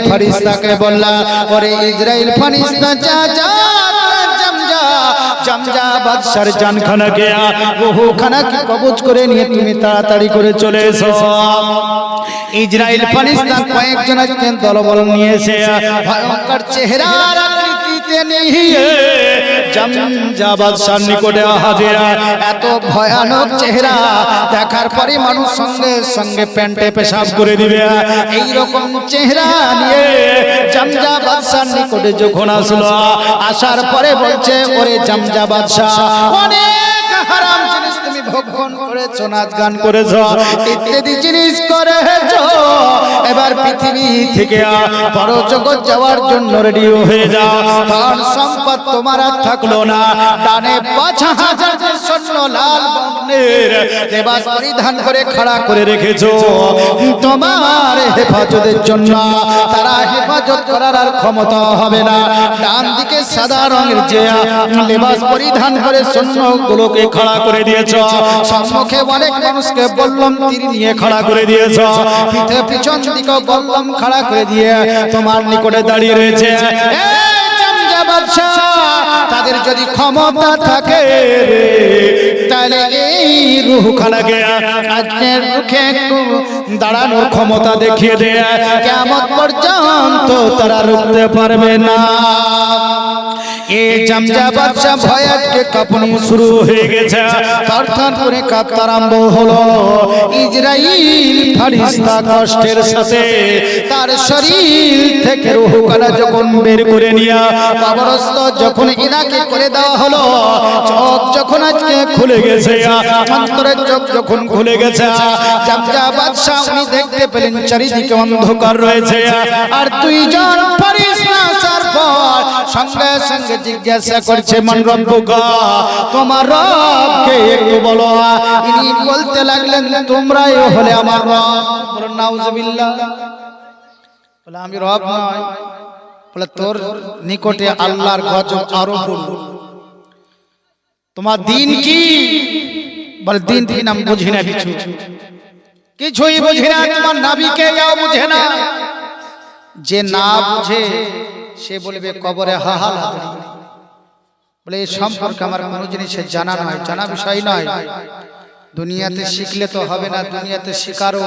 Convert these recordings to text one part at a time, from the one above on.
ফেরেশতাকে বললা, ওরে ইসরাইল ফেরেশতা যা যা জামজা বাদশার জানখানাকে রূহখানাকে কবজ করে নিয়ে তুমি তাড়াতাড়ি করে চলে এসো। ইসরাইল ফেরেশতা কয়েকজনকে দলবল নিয়ে এসে ভয়ঙ্কর চেহারার আকৃতিতে নিয়ে জামজা বাদশার নিকটে হাজির। এত ভয়ানক চেহারা দেখার পরে মানুষ সঙ্গে সঙ্গে প্যান্টে পেশাব করে দিবে। এই রকম চেহারা নিয়ে জামজা বাদশার নিকটে যখন আসলো, আসার পরে বলছে, ওরে জামজা বাদশা, অনেক হারাম জিনিস তুমি ভক্ষণ করেছো, নাচ গান করেছো, ইত্যাদি জিনিস করেছো। এবার পৃথিবী থেকে পরজগৎ যাওয়ার জন্য রেডি হয়ে যাও। ধন সম্পদ তোমার আর থাকলো না। ডানে ৫,০০০ স্বর্ণ লাল বর্ণের লেবাস পরিধান করে খাড়া করে রেখেছো তোমার হেফাজতের জন্য। তারা হেফাজত করার আর ক্ষমতা হবে না। ডান দিকে সাদা রঙের যে লেবাস পরিধান করে সৈন্যগুলোকে খাড়া করে দিয়েছো। সম্মুখে অনেক মানুষকে বললাম তীর নিয়ে খাড়া করে দিয়েছো। পিছন দিকে বললাম খাড়া করে দিয়ে তোমার নিকটে দাঁড়িয়ে রয়েছে। জামজা বাদশা, তাদের যদি ক্ষমতা থাকে তাহলে এই রূহখানাকে আজকের রুখে একটু দাঁড়ানোর ক্ষমতা দেখিয়ে দেয়। কিয়ামত পর্যন্ত তারা রুখতে পারবে না। এই জামজা বাদশা ভয়াকে কাঁপুনি শুরু হয়ে গেছে। থরথর করে কাঁপতে আরম্ভ হলো। ইসরাইল ফেরেশতা কষ্টের সাথে তার শরীর থেকে রূহখানা যখন বের করে নিয়ে কবরস্থ যখন ইনাকে করে দেওয়া হলো, চোখ যখন আজকে খুলে গেছে, অন্তরের চোখ যখন খুলে গেছে, জামজা বাদশা উনি দেখতে পেলেন চারিদিকে অন্ধকার রয়েছে। আর দুইজন ফেরেশতা আসার পর সঙ্গে সঙ্গে জিজ্ঞাসা করছে, মান রব্বুকা, তোমার রবকে একটু বলো। ইনি বলতে লাগলেন, তোমরাই হলে আমার রব। বলেন নাউজুবিল্লাহ। বলে আমি রব নয়। বলে তোর নিকটে আল্লাহর গজব আরো বলল। তোমার দিন কি? বলে দিন কি নাম বুঝি না, কিছুই বুঝি না। তোমার নবীকে যাও বুঝে না। যে না বুঝে সে বলবে কবরে হাহাল। বলে এই সম্পর্কে আমার কোনো জিনিসের জানা নয়, জানা বিষয় নয়। দুনিয়াতে শিখলে তো হবে না, দুনিয়াতে শিকারও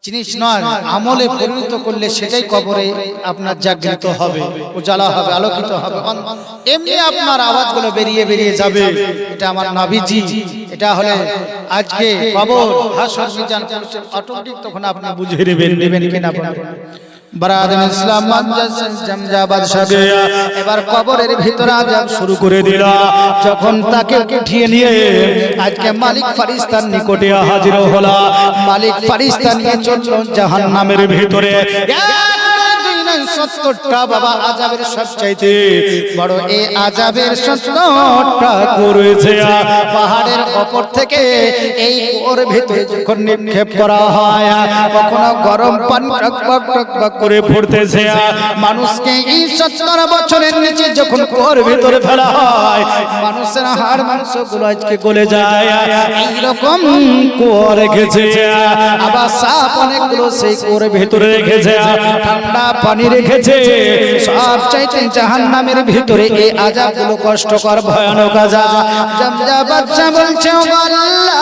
জিনিস নয়, আমলে পরিণত করলে সেটাই কবরে আপনার জাগৃত হবে, উজালা হবে, আলোকিত হবে। এমনি আপনার আওয়াজগুলো বেরিয়ে বেরিয়ে যাবে। এটা আমার নবীজি, এটা হলে আজকে কবর হাসর মিজান অটোমেটিক তখন আপনি বুঝে নেবেন কিনা। বারাদান ইসলাম জামজা বাদশা এবার কবরের ভিতরে আযাব শুরু করে দিল। যখন তাকে উঠিয়ে নিয়ে আজকে মালিক ফেরেশতার নিকটে হাজির হলো, মালিক ফেরেশতা নিয়ে চলল জাহান্নামের ভিতরে। 70টা বাবা আযাবের সবচাইতে বড় এই আযাবের 70টা করেছে। পাহাড়ের উপর থেকে এই ওর ভিতরে যখন নিক্ষেপ করা হয়, কখনো গরম পানি টকবক টকবক করে পড়তেছে। মানুষকে এই 70 বছরের নিচে যখন ওর ভিতরে ফেলা হয়, মানুষের হাড় মাংসগুলো আজকে গলে যায়। এই রকম কুয়ো রেখেছে। আবার সাপ অনেকগুলো সেই কুয়োর ভিতরে রেখেছে। ঠান্ডা পানি রেখেছে। সব চাইতে জাহান্নামের ভিতরে এই আযাবগুলো কষ্টকর, ভয়ানক আযাব। জামজা বাদশা বলছে, ও আল্লাহ,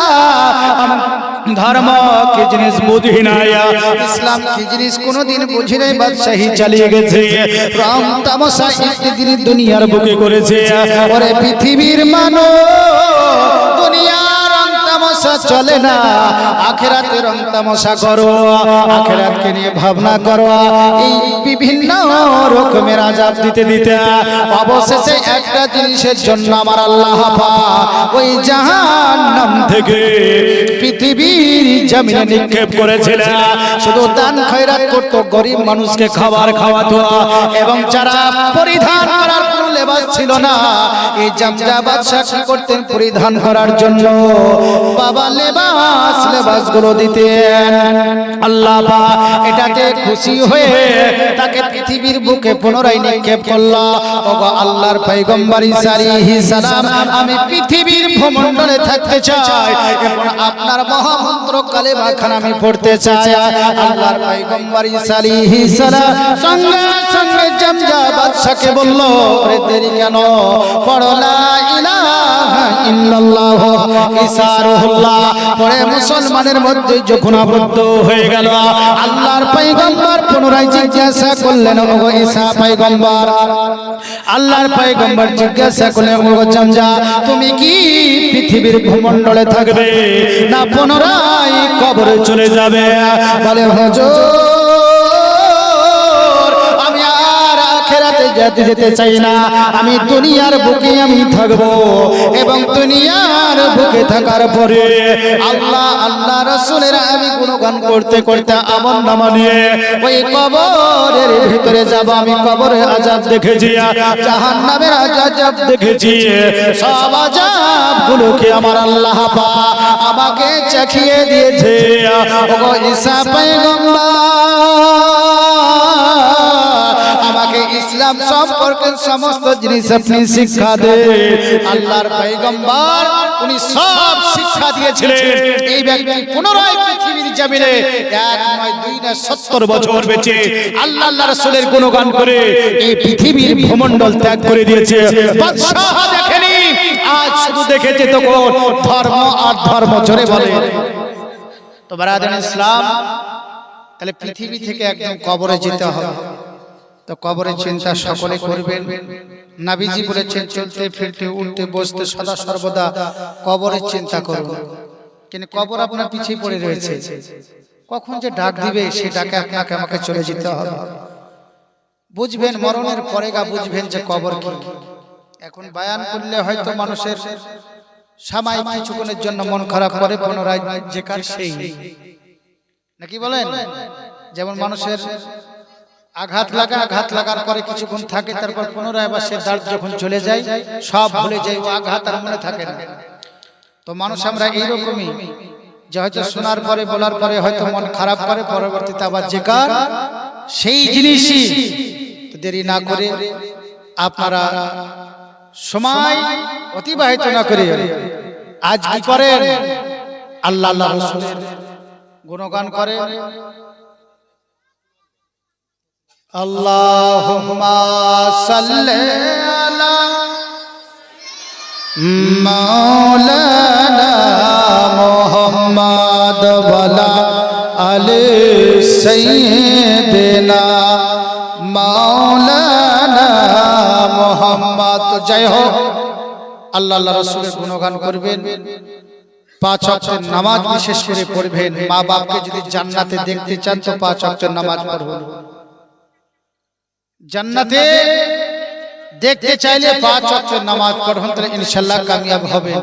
ধর্ম কি জিনিস বুঝি না, ইসলাম কি জিনিস কোনদিন বুঝি নাই। বাদশাহী চালিয়ে গেছে, রং তামাশা ইত্যাদি দুনিয়ার বুকে করেছে। ওরে পৃথিবীর মানুষ, দুনিয়া চলে না, আখিরাতে রং তামাশা করো, আখিরাতকে নিয়ে ভাবনা করো। এই বিভিন্ন রকমের আযাব দিতে দিতে অবশেষে একটা জিনিসের জন্য আমার আল্লাহ পাক ওই জাহান্নাম থেকে পৃথিবীর জমিনে নিক্ষেপ করেছিলেন। শুধু দান খয়রাত করতো, গরিব মানুষকে খাবার খাওয়াতো, এবং যারা পরিধান করার কোনো লেবাস ছিল না, এই জামজা বাদশা কি করতেন? পরিধান করার জন্য বাবা লেবাসগুলো দিতেন। আল্লাহ পাক এটাতে খুশি হয়ে তাকে পৃথিবীর বুকে পুনরায় নিক্ষেপ করল। ওগো আল্লাহর পয়গম্বর ঈসা আলাইহিস সালাম, আমি পৃথিবীর ভূমণ্ডলে থাকতে চাই এবং আপনার মহামন্ত্র কালেমা খান আমি পড়তে চাই। আল্লাহর পয়গম্বর ঈসা আলাইহিস সালাম সঙ্গে সঙ্গে জামজা বাদশাকে বলল, ওরে দেরি কেন, পড়ো লা ইলাহা ইল্লাল্লাহ ঈসা রুহুল্লাহ। পরে মুসলমানের মধ্যে যখন আবদ্ধ হয়ে গেল, আল্লাহর পয়গম্বর পুনরায় জিজ্ঞাসা করলেন, ওগো ঈসা পয়গম্বর, আল্লাহর পয়গম্বর জিজ্ঞাসা করলেন, ওগো জামজা, তুমি কি পৃথিবীর ভূমণ্ডলে থাকবে না পুনরায় কবরে চলে যাবে? বলে, হুজুর, আমি আর আখিরাতে যেতে চাই না, আমি দুনিয়ার বুকে আমি থাকব এবং দুনিয়ার বুকে থাকার পরে আল্লাহ রাসূলের আমি গুণগান করতে করতে আমল নামা নিয়ে ওই কবরের ভিতরে যাব। আমি কবরে আযাব দেখেছি, জাহান্নামের আযাব দেখেছি, সব আযাবগুলোকে আমার আল্লাহ পাক আমাকে চাখিয়ে দিয়েছে। ওগো ঈসা পয়গম্বর, আমাকে ইসলাম সম্পর্কে সমস্ত জিনিস আপনি শিক্ষা দেন। আল্লাহর পয়গম্বর উনি সব শিক্ষা দিয়েছিলেন। এই ব্যক্তি পুনরায় পৃথিবীর জমিনে 1 নয় 2 নয় 70 বছর বেঁচে আল্লাহ রাসূলের গুণগান করে এই পৃথিবীর ভূমণ্ডল ত্যাগ করে দিয়েছে। বাদশাহ দেখেনি, আজ শুধু দেখেছে তখন ধর্ম আর ধর্ম জোরে বলে। তো বারাদান ইসলাম, তাহলে পৃথিবী থেকে একদম কবরে যেতে হবে। তো কবরের চিন্তা সকলে করবেন। নবীজি বলেছেন, চলতে ফিরতে উঠতে বসতে সদা সর্বদা কবরের চিন্তা করুন। কিন্তু কবর আপনার পিছিয়ে পড়ে রয়েছে, কখন যে ডাক দিবে সে ডাকে আপনাকে আমাকে চলে যেতে হবে। বুঝবেন মরণের পরে বুঝবেন যে কবর কি। এখন বয়ান করলে হয়তো মানুষের সাময়িক কিছুক্ষণের জন্য মন খারাপ করে, পুনরায় যেকার সেই, নাকি বলেন? যেমন মানুষের আঘাত লাগার পরে কিছুক্ষণ থাকে, তারপর পুনরায় আবার সে দাঁত যখন চলে যায় সব ভুলে যায়, ও আঘাত আর মনে থাকে না। তো মানুষ আমরা এইরকমই, যে হয়তো শোনার পরে বলার পরে হয়তো মন খারাপ করে, পরবর্তীতে আবার যেকার সেই জিনিসই। দেরি না করে আপনারা সময় অতিবাহিত না করে আজ কি করেন, আল্লাহ রাসূলের গুণগান করেন। আল্লাহুম্মা সাল্লি আলা মাওলানা মুহাম্মদ ওয়ালা আলি সাইয়্যিদিনা মাওলানা মুহাম্মদ। জয় হোক। আল্লাহ রাসূলের গুণগান করবেন, 5 ওয়াক্তের নামাজ বিশেষ করে পড়বেন। মা বাপকে যদি জান্নাতে দেখতে চান তো 5 ওয়াক্তের নামাজ পড়ুন। জান্নাতে দেখতে চাইলে 5 ওয়াক্তের নামাজ পড়ুন, তাহলে ইনশাআল্লাহ কামিয়াব হবেন।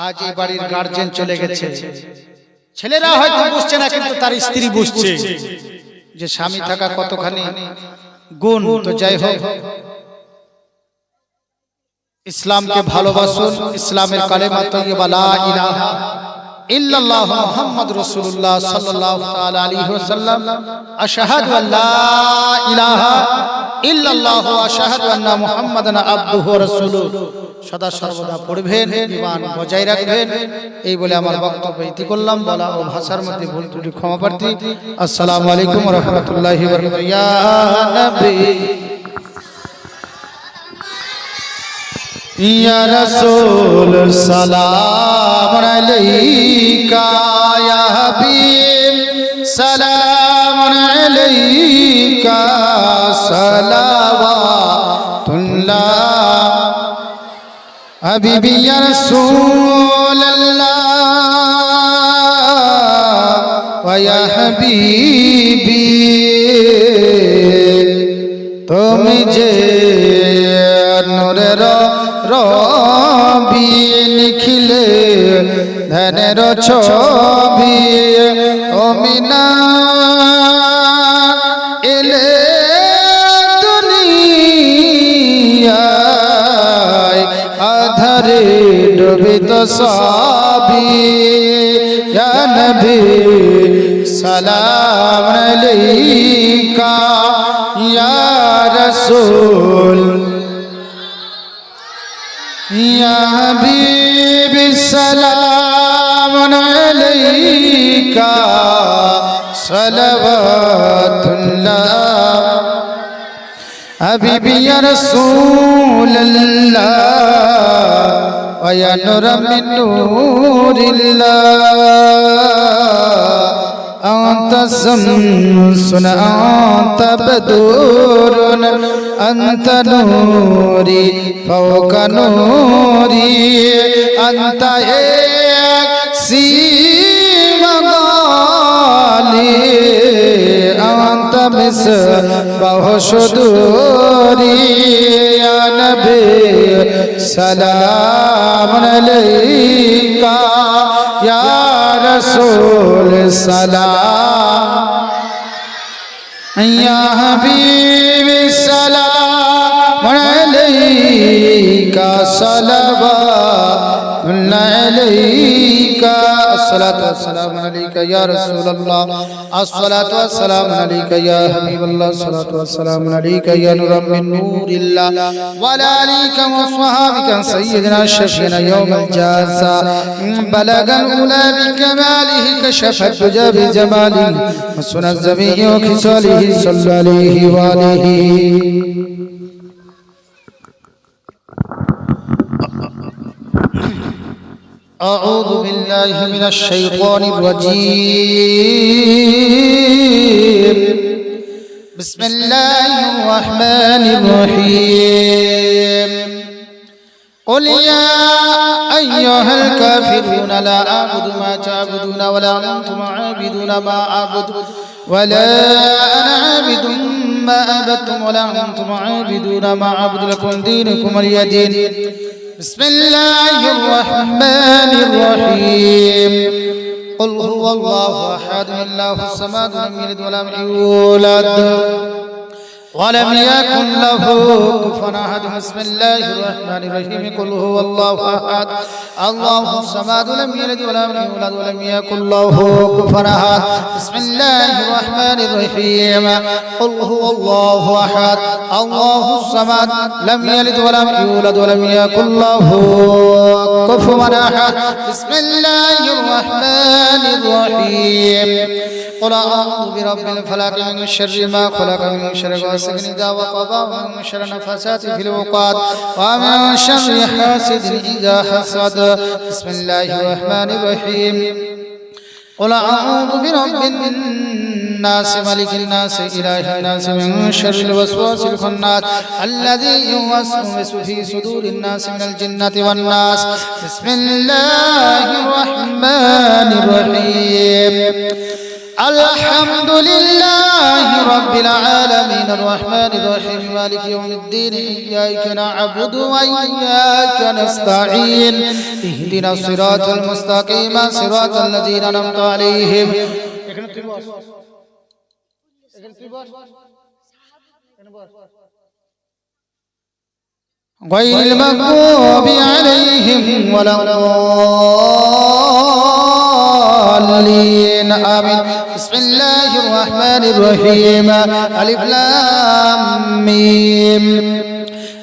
আজ এই বাড়ির গার্জিয়ান চলে গেছে, ছেলেরা হয়তো বুঝছে না, কিন্তু তার স্ত্রী বুঝছে যে স্বামী থাকা কতখানি গুণ। তো যাই হোক, ইসলামকে ভালোবাসুন, ইসলামের কালেমা তাইয়্যিবা লা ইলাহা ইল্লাল্লাহ মুহাম্মাদুর রাসূলুল্লাহ সাল্লাল্লাহু তাআলা আলাইহি ওয়াসাল্লাম, আশহাদু আল্লা ইলাহা ইল্লাল্লাহ ওয়া আশহাদু আন্না মুহাম্মাদান আবদুহু ওয়া রাসূলুহু সদা সর্বদা পড়বেন, ঈমান বজায় রাখবেন। এই বলে আমার বক্তব্য ইতি করলাম। বলা ও ভাষার মধ্যে ভুল ত্রুটি ক্ষমা প্রার্থী। আসসালামু আলাইকুম ওয়া রাহমাতুল্লাহি ওয়া বারাকাতুহু। ইয়া নবী ইয়া রাসূল সালাম আলাইকা, ইয়া হাবিব সালাম আলাইকা, সালাওয়াতুল্লাহ হাবিবি ইয়া রাসূলুল্লাহ ওয়া ইয়া হাবিবি, তুমি যে নূরের রবি নিখিলে ধ্যানের ছবি, তুমি না এলে দুনিয়ায় আধারে ডুবিত সবই। ইয়া নবী সালাম আলাইকা। রাসূল ইয়া হাবিবি সালামুন আলাইকা সালাওয়াতুল্লাহ হাবিবি ইয়া রাসূলুল্লাহ ওয়া ইয়া নূরাম মিন নূরিল্লাহ أنت شمس أنت بدر أنت نوري فوق نوري أنت سيمغالي أنت مصباح صدوري يا نبي سلام عليك يا رسول سلام يا حبيبي سلام عليك صلوات عليك الصلاة والسلام عليك يا رسول الله الصلاة والسلام عليك يا حبيب الله الصلاة والسلام عليك يا نور من نور الله وعلى آلك وصحابك سيدنا شفينا يوم الجزاء بلغ الأولى بكماله كشف الدجى بجماله وسنى الزبي وخصاله صلى عليه وآله أعوذ بالله من الشيطان الرجيم بسم الله الرحمن الرحيم قل يا أيها الكافرون لا أعبد ما تعبدون ولا أنتم عابدون ما أعبد ولا أنا عابد ما عبدتم ولا أنتم عابدون ما أعبد لكم دينكم ولي دين بسم الله الرحمن الرحيم قل هو الله أحد الله الصمد لم يلد ولم يولد ولم يكن له كفوا أحد بسم الله الرحمن الرحيم قل هو الله أحد الله الصمد لم يلد ولم يولد ولم يكن له كفوا أحد بسم الله الرحمن الرحيم قل هو الله أحد الله الصمد لم يلد ولم يولد ولم يكن له كفوا أحد بسم الله الرحمن الرحيم قل أعوذ برب الفلق من شر ما خلق من شر غاسق إذا وقب ومن شر النفاثات في العقد ومن شر حاسد إذا حسد بسم الله الرحمن الرحيم قل أعوذ برب الناس ملك الناس إله الناس من شر الوسواس الخناس الذي يوسوس في صدور الناس من الجنة والناس بسم الله الرحمن الرحيم الحمد لله رب العالمين الرحمن الرحيم مالك يوم الدين إياك نعبد وإياك نستعين اهدنا الصراط المستقيم صراط الذين أنعمت عليهم غير المغضوب عليهم ولا الضالين آمين بسم الله الرحمن الرحيم ألف لام ميم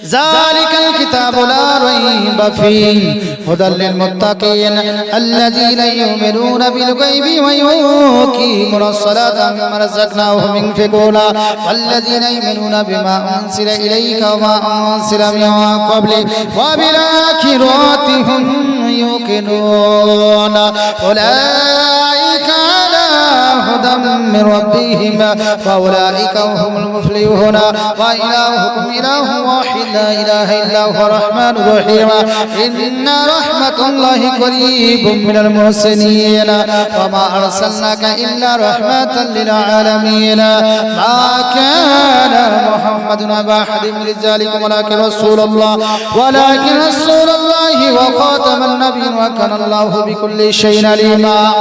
ذلك الكتاب لا ريب فيه هدى للمتقين الذين يؤمنون بالغيب ويقيمون الصلاة مما رزقناهم ينفقون والذين يؤمنون بما أنزل إليك وما أنزل من قبلك وبالآخرة هم يوقنون أولئك على هدى من ربهم وأولئك هم المفلحون وإلهكم إله واحد لا إله إلا هو الرحمن الرحيم إن رحمة الله قريب من المحسنين وما أرسلناك إلا رحمة للعالمين ما كان محمد أبا أحد من رجالكم ولكن رسول الله وخاتم النبي وكان الله بكل شيء عليما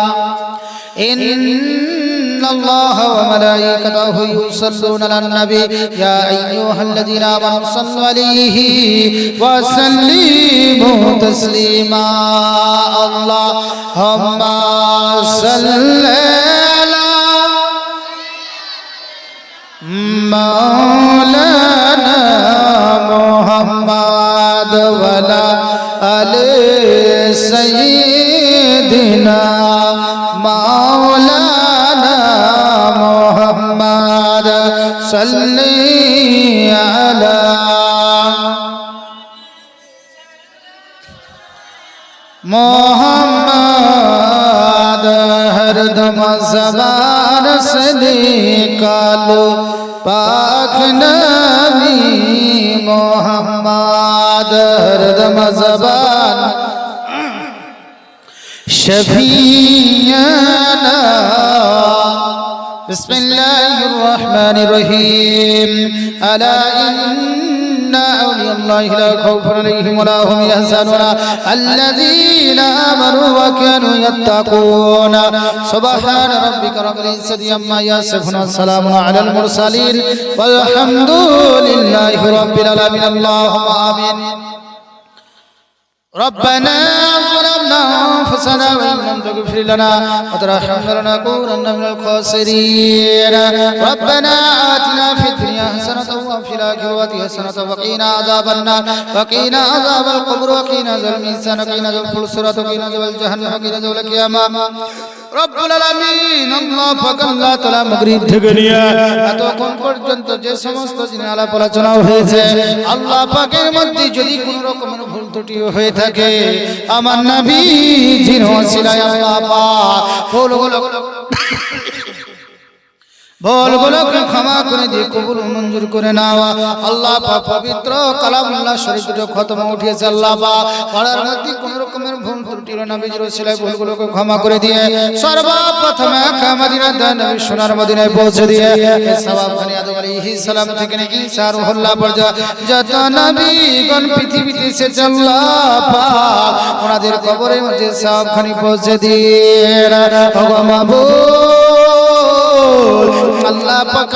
إن الله وملائكته يصلون على النبي يا أيها الذين آمنوا صلوا عليه وسلموا تسليما اللهم صل على মাওলানা মুহাম্মদ ওয়ালা আলে সাইয়্যিদিনা মাওলানা মুহাম্মদ সাল্লি আলা मोहम्मद हरदम ज़बान से निकालो पाक नबी मोहम्मद हरदम ज़बान शफीअना बिस्मिल्लाहिर रहमानिर रहीम अला أولياء الله لا خوف عليهم ولا هم يحزنون الذين آمنوا وكانوا يتقون سبحان ربك رب العزة عما يصفون والسلام على المرسلين والحمد لله رب العالمين اللهم آمين ربنا ظلمنا أنفسنا وإن لم تغفر لنا وترحمنا لنكونن من الخاسرين ربنا آتنا في الدنيا حسنة وفي الآخرة حسنة وقنا عذاب النار وقنا عذاب القبر وقنا عذاب الميزان وقنا عذاب الصراط وقنا عذاب جهنم وقنا عذاب القيامة রব্বুল আলামিন আল্লাহ পাক আল্লাহ তাআলা মাগরিব থেকে নিয়ে এতক্ষণ পর্যন্ত যে সমস্ত দিনের আলাপ আলোচনা হয়েছে আল্লাহ পাকের মধ্যে যদি কোনো রকমের ভুল ত্রুটি হয়ে থাকে আমার নবীজির ওসিলায় আল্লাহ পাক ভুলগুলোকে ক্ষমা করে দিয়ে কবুল মঞ্জুর করে নাও আল্লাহ পাক পবিত্র কালামুল্লাহ শরীফ দুটো খতম উঠিয়েছে আল্লাহ পাক পড়ার মধ্যে কোনো রকমের ভুল ত্রুটি হলে নবীজির ওসিলায় ভুলগুলোকে ক্ষমা করে দিয়ে সর্বপ্রথমে মদিনার নবী সোনার মদিনায় পৌঁছে দিয়ে সওয়াব খানি আদম আলাইহিস সালাম থেকে নিয়ে ঈসা রুহুল্লাহ পর্যন্ত যত নবীগণ পৃথিবীতে এসেছে আল্লাহ পাক ওনাদের কবরের মধ্যে সওয়াব খানি পৌঁছে দিয়ে ওগো মাবুদ আল্লাহ পাক